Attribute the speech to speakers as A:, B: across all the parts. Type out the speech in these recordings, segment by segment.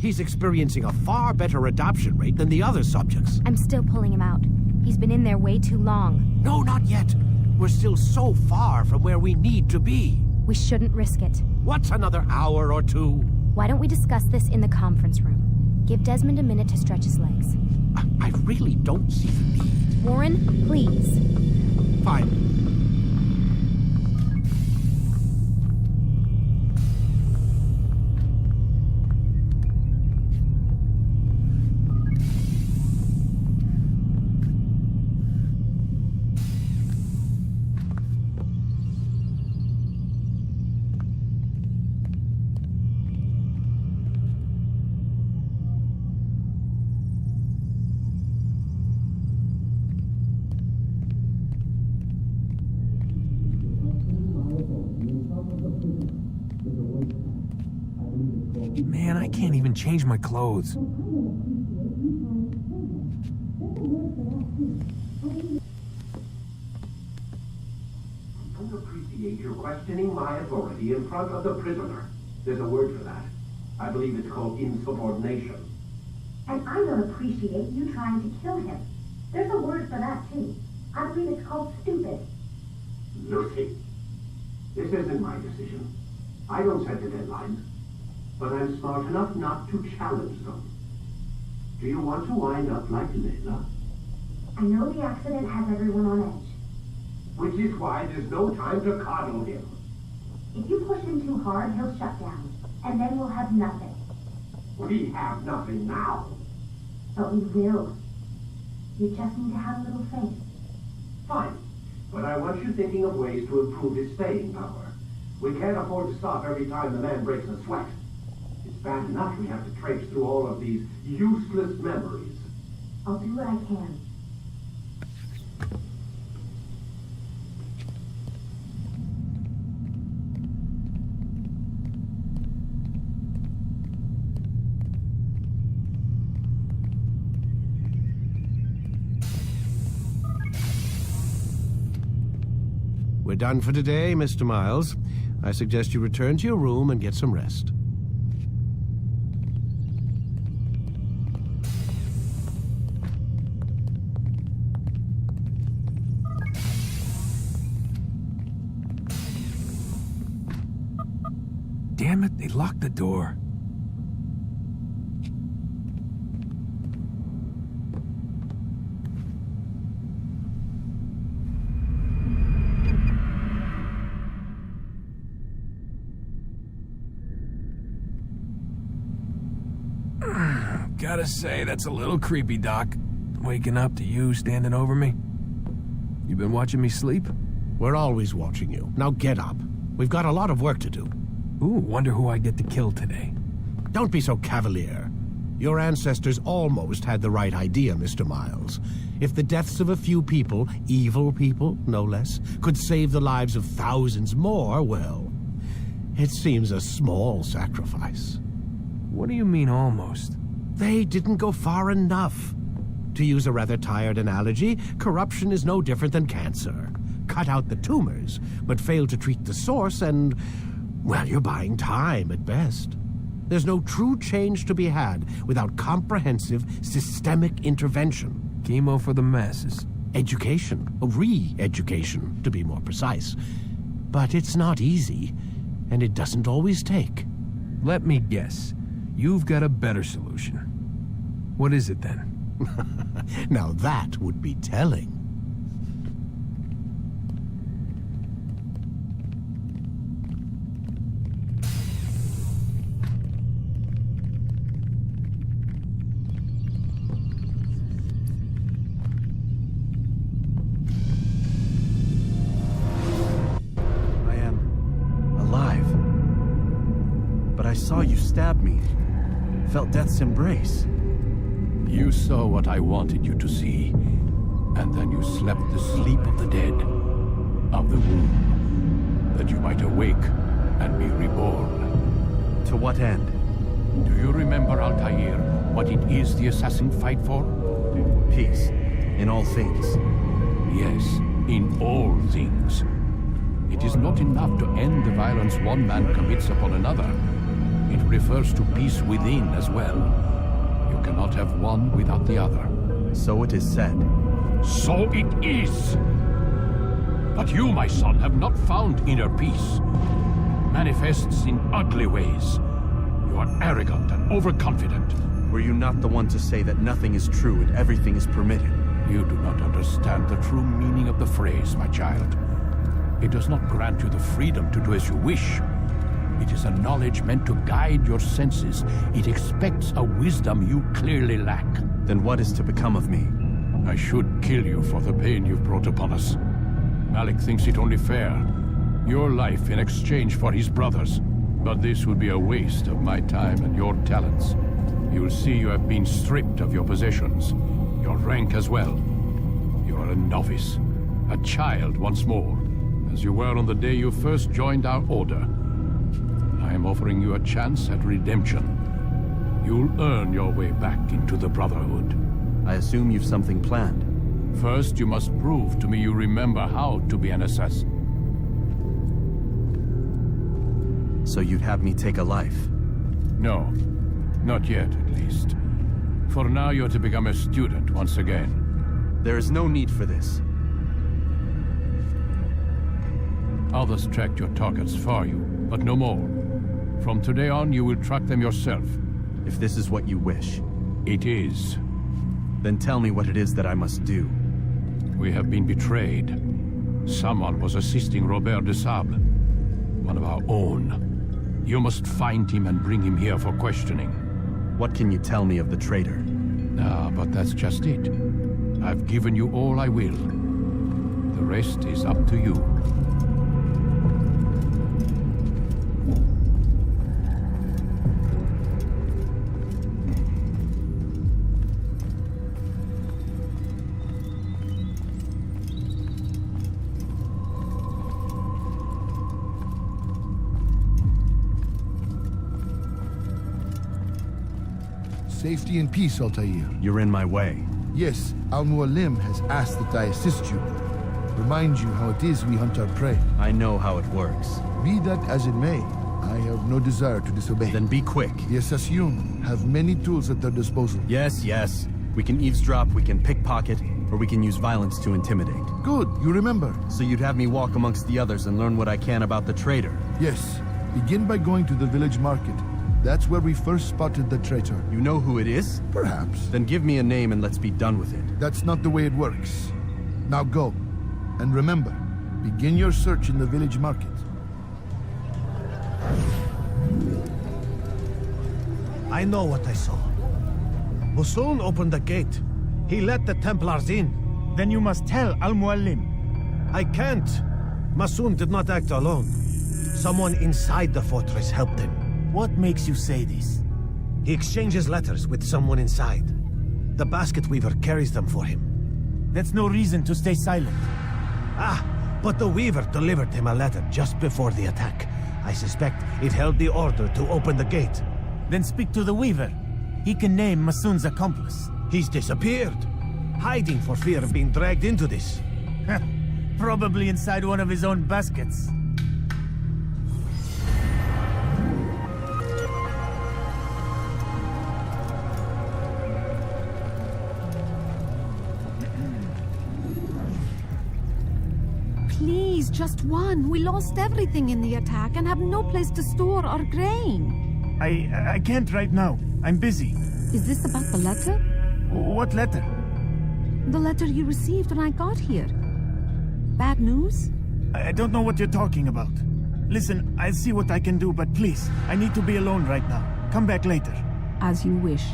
A: He's experiencing a far better adoption rate than the other subjects.
B: I'm still pulling him out. He's been in there way too long.
A: No, not yet. We're still so far from where we need to be.
B: We shouldn't risk it.
A: What's another hour or two?
B: Why don't we discuss this in the conference room? Give Desmond a minute to stretch his legs.
A: I really don't see the need.
B: Warren, please.
A: Fine.
C: Man, I can't even change my clothes.
D: I don't appreciate your questioning my authority in front of the prisoner. There's a word for that. I believe it's called insubordination.
E: And I don't appreciate you trying to kill him. There's a word for that, too. I believe it's called stupid.
D: Lucy, this isn't my decision. I don't set the deadlines. But I'm smart enough not to challenge them. Do you want to wind up like Layla?
E: I know the accident has everyone on edge.
D: Which is why there's no time to coddle him.
E: If you push him too hard, he'll shut down. And then we'll have nothing.
D: We have nothing now.
E: But we will. You just need to have a little faith.
D: Fine. But I want you thinking of ways to improve his staying power. We can't afford to stop every time the man breaks a sweat. It's bad enough we have to traipse through all of these useless memories.
E: I'll do what I can.
A: We're done for today, Mr. Miles. I suggest you return to your room and get some rest.
C: Damn it, they locked the door. Gotta say, that's a little creepy, Doc. Waking up to you standing over me. You been watching me sleep?
A: We're always watching you. Now get up. We've got a lot of work to do.
C: Ooh, wonder who I get to kill today.
A: Don't be so cavalier. Your ancestors almost had the right idea, Mr. Miles. If the deaths of a few people, evil people, no less, could save the lives of thousands more, well, it seems a small sacrifice.
C: What do you mean, almost?
A: They didn't go far enough. To use a rather tired analogy, corruption is no different than cancer. Cut out the tumors, but fail to treat the source and, well, you're buying time at best. There's no true change to be had without comprehensive, systemic intervention.
C: Chemo for the masses.
A: Education, re-education, to be more precise. But it's not easy, and it doesn't always take.
C: Let me guess. You've got a better solution. What is it then?
A: Now that would be telling.
F: I am alive. But I saw you stab me. Felt death's embrace.
G: You saw what I wanted you to see, and then you slept the sleep of the dead, of the womb, that you might awake and be reborn.
F: To what end?
G: Do you remember, Altair, what it is the assassin fight for?
F: Peace. In all things.
G: Yes, in all things. It is not enough to end the violence one man commits upon another. It refers to peace within as well. You cannot have one without the other.
F: So it is said.
G: So it is! But you, my son, have not found inner peace. Manifests in ugly ways. You are arrogant and overconfident.
F: Were you not the one to say that nothing is true and everything is permitted?
G: You do not understand the true meaning of the phrase, my child. It does not grant you the freedom to do as you wish. It is a knowledge meant to guide your senses. It expects a wisdom you clearly lack.
F: Then what is to become of me?
G: I should kill you for the pain you've brought upon us. Malik thinks it only fair. Your life in exchange for his brother's. But this would be a waste of my time and your talents. You'll see you have been stripped of your possessions. Your rank as well. You are a novice. A child once more. As you were on the day you first joined our order. I am offering you a chance at redemption. You'll earn your way back into the Brotherhood.
F: I assume you've something planned.
G: First, you must prove to me you remember how to be an assassin.
F: So you'd have me take a life?
G: No, not yet, at least. For now, you're to become a student once again.
F: There is no need for this.
G: Others tracked your targets for you, but no more. From today on, you will track them yourself.
F: If this is what you wish.
G: It is.
F: Then tell me what it is that I must do.
G: We have been betrayed. Someone was assisting Robert de Sable, one of our own. You must find him and bring him here for questioning.
F: What can you tell me of the traitor?
G: Ah, but that's just it. I've given you all I will. The rest is up to you.
H: Safety and peace, Altair.
F: You're in my way.
H: Yes, Al-Mualim has asked that I assist you. Remind you how it is we hunt our prey.
F: I know how it works.
H: Be that as it may, I have no desire to disobey.
F: Then be quick.
H: The Assassin have many tools at their disposal.
F: Yes, yes. We can eavesdrop, we can pickpocket, or we can use violence to intimidate.
H: Good, you remember.
F: So you'd have me walk amongst the others and learn what I can about the traitor?
H: Yes. Begin by going to the village market. That's where we first spotted the traitor.
F: You know who it is?
H: Perhaps.
F: Then give me a name and let's be done with it.
H: That's not the way it works. Now go. And remember, begin your search in the village market.
A: I know what I saw. Musoon opened the gate. He let the Templars in.
I: Then you must tell Al-Mualim.
A: I can't. Musoon did not act alone. Someone inside the fortress helped him.
I: What makes you say this?
A: He exchanges letters with someone inside. The basket weaver carries them for him.
I: That's no reason to stay silent.
A: Ah, but the weaver delivered him a letter just before the attack. I suspect it held the order to open the gate.
I: Then speak to the weaver. He can name Masoon's accomplice.
A: He's disappeared, hiding for fear of being dragged into this.
I: Probably inside one of his own baskets.
J: Please, just one. We lost everything in the attack and have no place to store our grain.
I: I can't right now. I'm busy.
J: Is this about the letter?
I: What letter?
J: The letter you received when I got here. Bad news?
I: I don't know what you're talking about. Listen, I'll see what I can do, but please, I need to be alone right now. Come back later.
J: As you wish.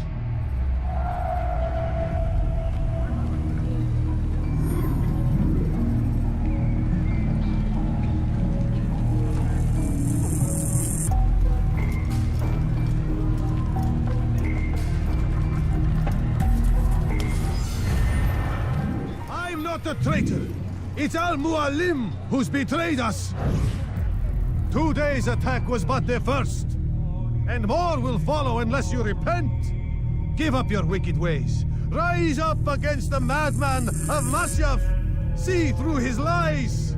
A: The traitor! It's Al-Mualim who's betrayed us! Today's attack was but the first, and more will follow unless you repent. Give up your wicked ways. Rise up against the madman of Masyaf. See through his lies.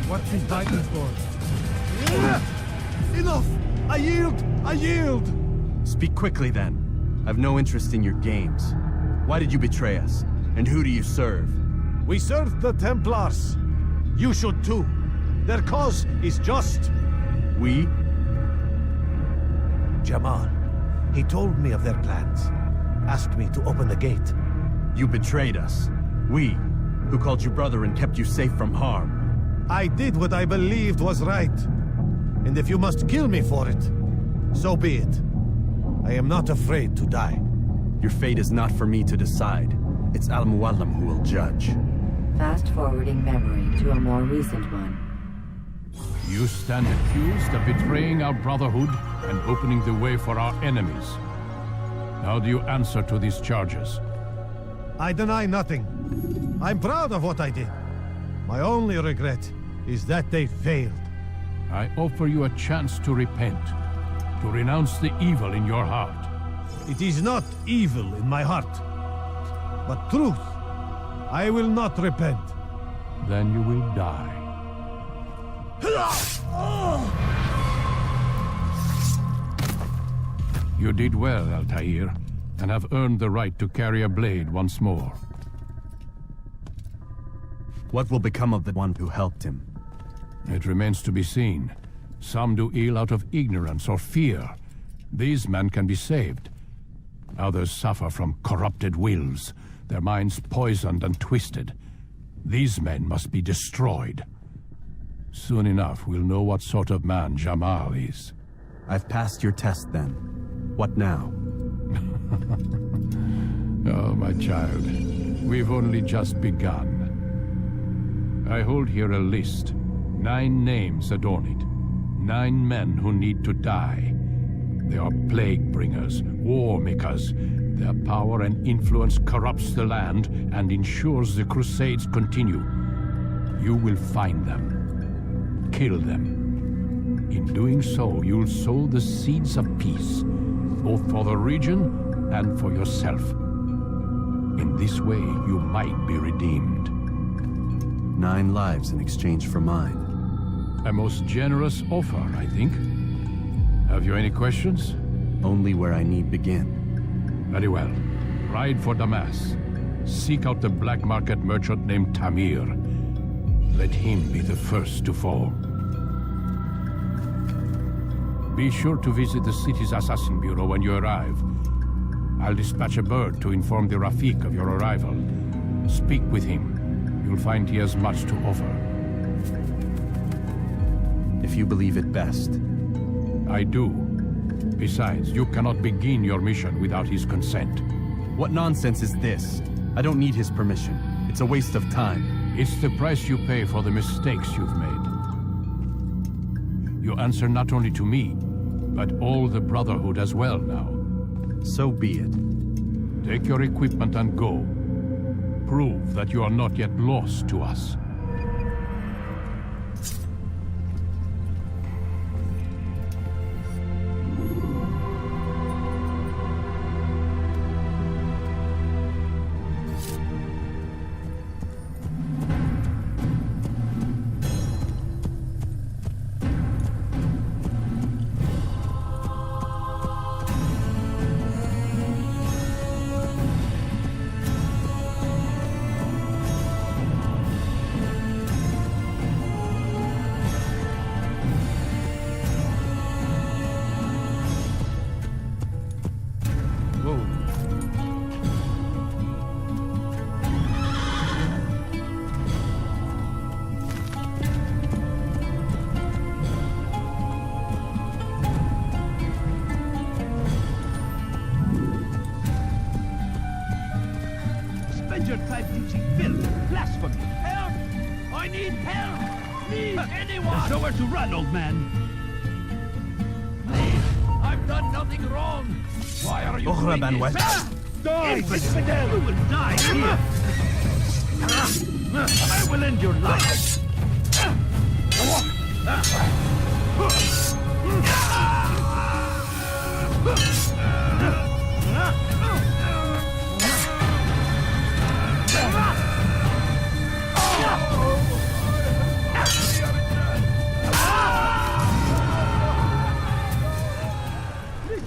I: What's he fighting for? Enough! I yield! I yield!
F: Speak quickly then. I've no interest in your games. Why did you betray us? And who do you serve?
K: We serve the Templars. You should too. Their cause is just.
F: We?
K: Jamal. He told me of their plans. Asked me to open the gate.
F: You betrayed us. We, who called you brother and kept you safe from harm.
K: I did what I believed was right. And if you must kill me for it, so be it. I am not afraid to die.
F: Your fate is not for me to decide. It's Al-Muallim who will judge.
L: Fast-forwarding memory to a more recent one.
G: You stand accused of betraying our brotherhood and opening the way for our enemies. How do you answer to these charges?
K: I deny nothing. I'm proud of what I did. My only regret is that they failed.
G: I offer you a chance to repent, to renounce the evil in your heart.
K: It is not evil in my heart, but truth. I will not repent.
G: Then you will die. You did well, Altair, and have earned the right to carry a blade once more.
F: What will become of the one who helped him?
G: It remains to be seen. Some do ill out of ignorance or fear. These men can be saved. Others suffer from corrupted wills, their minds poisoned and twisted. These men must be destroyed. Soon enough, we'll know what sort of man Jamal is.
F: I've passed your test then. What now?
G: Oh, my child. We've only just begun. I hold here a list. 9 names adorn it. 9 men who need to die. They are plague bringers, war makers. Their power and influence corrupts the land and ensures the crusades continue. You will find them. Kill them. In doing so, you'll sow the seeds of peace, both for the region and for yourself. In this way, you might be redeemed.
F: 9 lives in exchange for mine.
G: A most generous offer, I think. Have you any questions?
F: Only where I need begin.
G: Very well. Ride for Damas. Seek out the black market merchant named Tamir. Let him be the first to fall. Be sure to visit the city's assassin bureau when you arrive. I'll dispatch a bird to inform the Rafik of your arrival. Speak with him. You'll find he has much to offer.
F: If you believe it best.
G: I do. Besides, you cannot begin your mission without his consent.
F: What nonsense is this? I don't need his permission. It's a waste of time.
G: It's the price you pay for the mistakes you've made. You answer not only to me, but all the Brotherhood as well now.
F: So be it.
G: Take your equipment and go. Prove that you are not yet lost to us.
M: Your time teaching filth, blasphemy, help! I need help! Please, anyone! There's nowhere to run, old man. Please, I've done nothing wrong. Why are you doing this? Die, infidel! You will die here. I will end your life.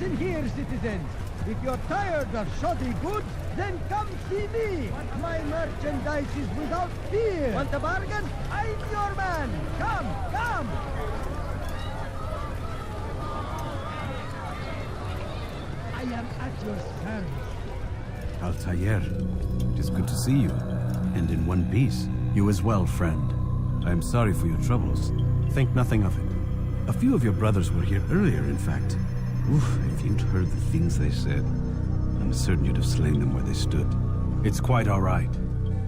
M: Listen here, citizens. If you're tired of shoddy goods, then come see me. My merchandise is without fear. Want a bargain? I'm your man. Come, come. I am at your service.
F: Altair, it is good to see you, and in one piece. You as well, friend. I am sorry for your troubles. Think nothing of it. A few of your brothers were here earlier, in fact. Oof, if you'd heard the things they said, I'm certain you'd have slain them where they stood. It's quite all right.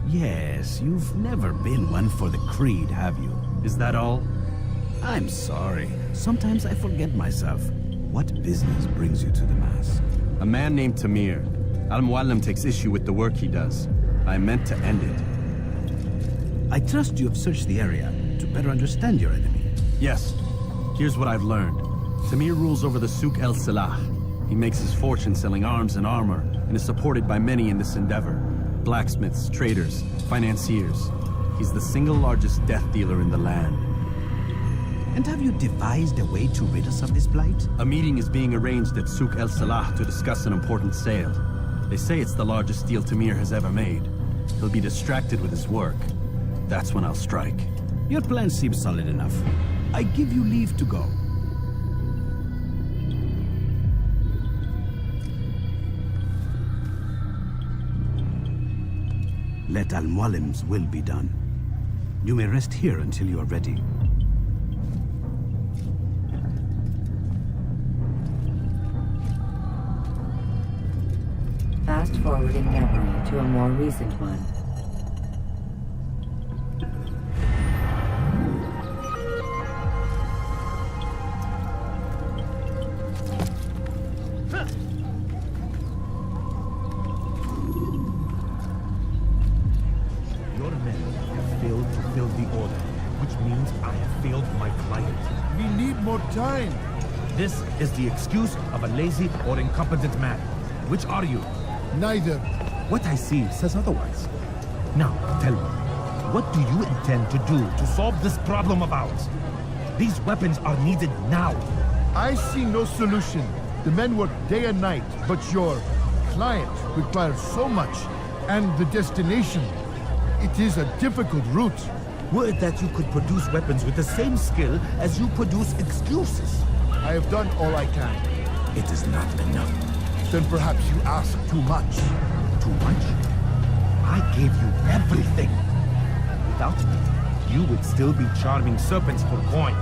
F: Yes, you've never been one for the creed, have you? Is that all? I'm sorry. Sometimes I forget myself. What business brings you to the mass? A man named Tamir. Al-Muallim takes issue with the work he does. I meant to end it. I trust you have searched the area to better understand your enemy. Yes. Here's what I've learned. Tamir rules over the Souk el-Salah. He makes his fortune selling arms and armor, and is supported by many in this endeavor. Blacksmiths, traders, financiers. He's the single largest death dealer in the land. And have you devised a way to rid us of this blight? A meeting is being arranged at Souk el-Salah to discuss an important sale. They say it's the largest deal Tamir has ever made. He'll be distracted with his work. That's when I'll strike. Your plan seems solid enough. I give you leave to go. Let Al-Muallim's will be done. You may rest here until you are ready.
L: Fast-forwarding memory to a more recent one.
K: Time. This is the excuse of a lazy or incompetent man. Which are you?
H: Neither.
K: What I see says otherwise. Now, tell me, what do you intend to do to solve this problem of ours? These weapons are needed now.
H: I see no solution. The men work day and night, but your client requires so much. And the destination, it is a difficult route.
K: Would that you could produce weapons with the same skill as you produce excuses.
H: I have done all I can.
K: It is not enough.
H: Then perhaps you ask too much.
K: Too much? I gave you everything. Without me, you would still be charming serpents for coin.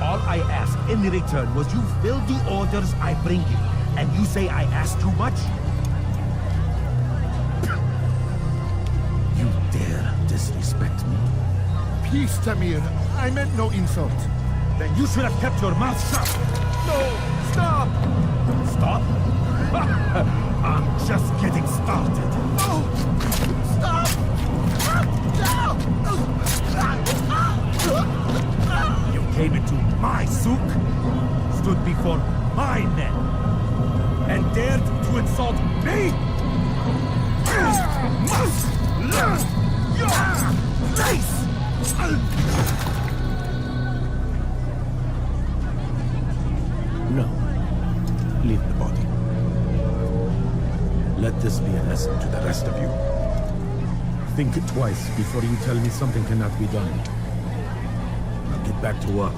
K: All I ask in return was you fill the orders I bring you. And you say I ask too much? You dare disrespect me?
H: Peace, Tamir. I meant no insult.
K: Then you should have kept your mouth shut.
H: No! Stop!
K: Stop? I'm just getting started.
H: No! Stop!
K: You came into my souk, stood before my men, and dared to insult me? You must learn your place! No. Leave the body. Let this be a lesson to the rest of you. Think twice before you tell me something cannot be done. Now get back to work.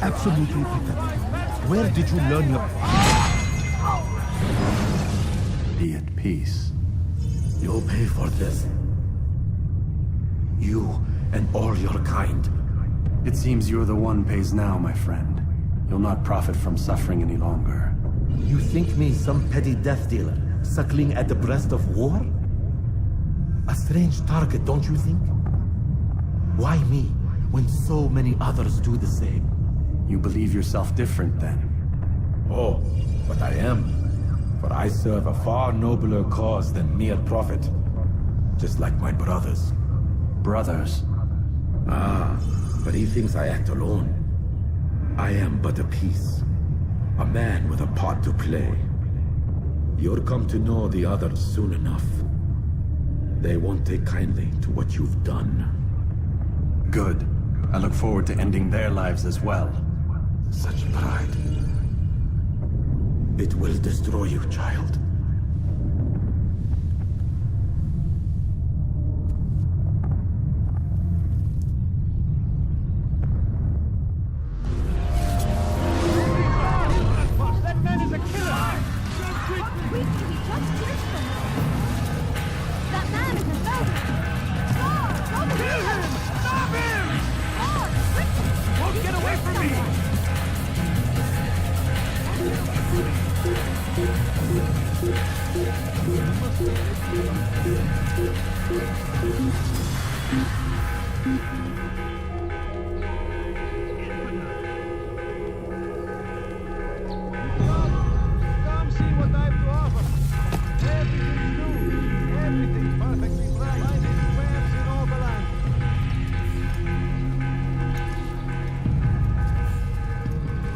K: Absolutely pathetic. Where did you learn your... Be at peace. You'll pay for this. You and all your kind. It seems you're the one pays now, my friend. You'll not profit from suffering any longer. You think me some petty death dealer, suckling at the breast of war? A strange target, don't you think? Why me, when so many others do the same? You believe yourself different, then? Oh, but I am. For I serve a far nobler cause than mere profit. Just like my brothers. Brothers? Ah,
N: But he thinks I act alone. I am but a piece. A man with a part to play. You'll come to know the others soon enough. They won't take kindly to what you've done.
K: Good. I look forward to ending their lives as well.
N: Such pride. It will destroy you, child.
M: That man is a killer!
J: That man is a felder!
M: Kill him! Stop him! Won't get away from me! Come see what I've to offer. Everything's new. Everything's perfectly well. I make squares in all the land.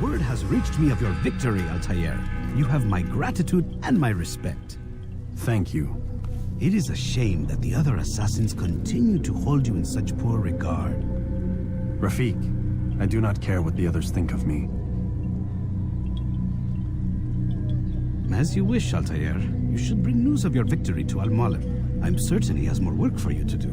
F: Word has reached me of your victory, Altair. You have my gratitude and my respect.
K: Thank you.
F: It is a shame that the other assassins continue to hold you in such poor regard.
K: Rafik, I do not care what the others think of me.
F: As you wish, Altair. You should bring news of your victory to Al-Malim. I'm certain he has more work for you to do.